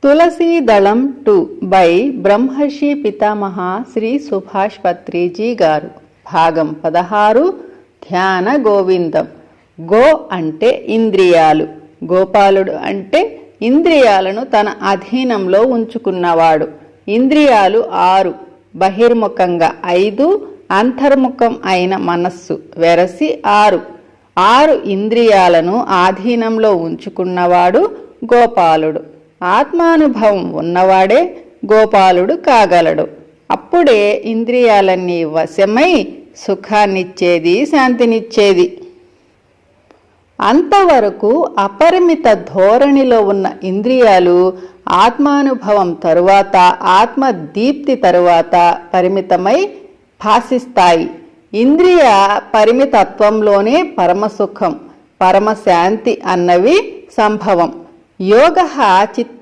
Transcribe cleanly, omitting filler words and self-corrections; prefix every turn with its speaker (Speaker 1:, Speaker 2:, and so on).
Speaker 1: తులసీదళం 2 by బ్రహ్మర్షి పితామహ శ్రీ సుభాష్ పత్రిజీ గారు. భాగం 16. ధ్యాన గోవిందం. గో అంటే ఇంద్రియాలు, గోపాలుడు అంటే ఇంద్రియాలను తన అధీనంలో ఉంచుకున్నవాడు. ఇంద్రియాలు 6, బహిర్ముఖంగా 5, అంతర్ముఖం అయిన మనస్సు వెరసి 6. 6 ఇంద్రియాలను ఆధీనంలో ఉంచుకున్నవాడు గోపాలుడు. ఆత్మానుభవం ఉన్నవాడే గోపాలుడు కాగలడు. అప్పుడే ఇంద్రియాలన్నీ వశమై సుఖాన్నిచ్చేది, శాంతినిచ్చేది. అంతవరకు అపరిమిత ధోరణిలో ఉన్న ఇంద్రియాలు ఆత్మానుభవం తరువాత, ఆత్మదీప్తి తరువాత పరిమితమై భాసిస్తాయి. ఇంద్రియ పరిమితత్వంలోనే పరమసుఖం, పరమశాంతి అన్నవి సంభవం. యోగ చిత్త